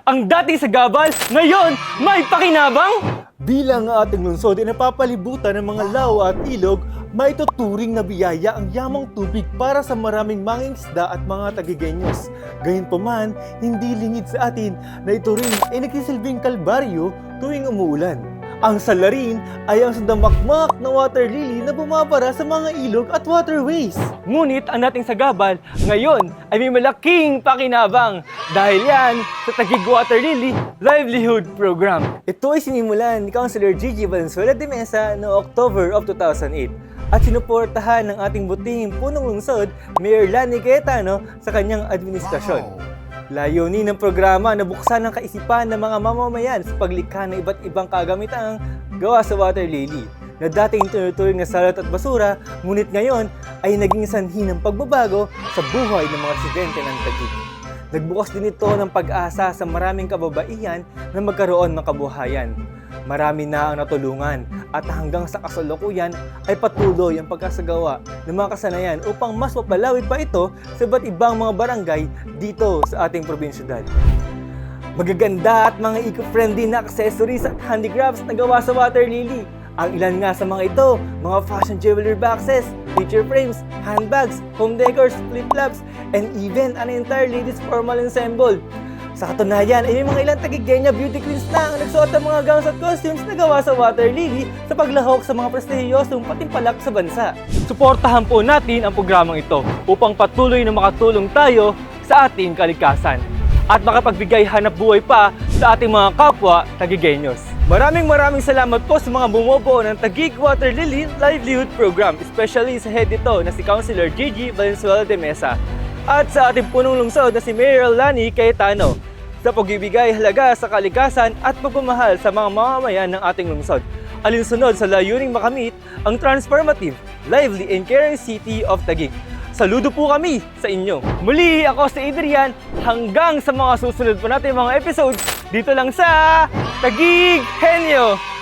Ang dati sa gabal, ngayon may pakinabang? Bilang ang ating lungsod ay napapalibutan ng mga lawa at ilog, maituturing na biyaya ang yamang tubig para sa maraming mangingisda at mga tagigenyos. Gayunpaman, hindi lingid sa atin na ito rin ay nagsisilbing kalbaryo tuwing umuulan. Ang salarin ay ang sandamakmak na water lily na bumabara sa mga ilog at waterways. Ngunit ang dating sa gabal, ngayon ay may malaking pakinabang dahil yan sa Taguig Water Lily Livelihood Program. Ito ay sinimulan ni Councilor Gigi Valenzuela de Mesa noong October of 2008 at sinuportahan ng ating butihing punong lungsod, Mayor Lani Cayetano, sa kanyang administrasyon. Layunin ng programa na buksan ang kaisipan ng mga mamamayan sa paglikha ng iba't ibang kagamitang gawa sa water lily na dating tinuturing na salot at basura, ngunit ngayon ay naging sanhi ng pagbabago sa buhay ng mga residente ng Taguig. Nagbukas din ito ng pag-asa sa maraming kababaihan na magkaroon ng kabuhayan. Marami na ang natulungan at hanggang sa kasalukuyan ay patuloy ang pagkasagawa ng mga kasanayan upang mas mapalawig pa ito sa iba't ibang mga barangay dito sa ating probinsyudad. Magaganda at mga eco-friendly na accessories at handicrafts na gawa sa water lily. Ang ilan nga sa mga ito, mga fashion jewelry boxes, picture frames, handbags, home decors, flip-flops, and even an entire ladies formal ensemble. Sa katunayan ay may mga ilang Taguigenya beauty queens na ang nagsuot ng mga gowns at costumes na gawa sa water lily sa paglahok sa mga prestihiyosong patimpalak sa bansa. Suportahan po natin ang programang ito upang patuloy na makatulong tayo sa ating kalikasan at makapagbigay hanap buhay pa sa ating mga kapwa Taguigenyos. Maraming salamat po sa mga bumubuo ng Taguig Water Lily Livelihood Program, especially sa head nito na si Councilor Gigi Valenzuela de Mesa at sa ating punong lungsod na si Mayor Lani Cayetano sa pagbibigay halaga sa kalikasan at pagmamahal sa mga mamamayan ng ating lungsod. Alinsunod sa layuning makamit ang transformative, lively and caring city of Taguig. Saludo po kami sa inyo. Muli ako si Adrian, hanggang sa mga susunod po natin mga episodes dito lang sa Taguig Henyo!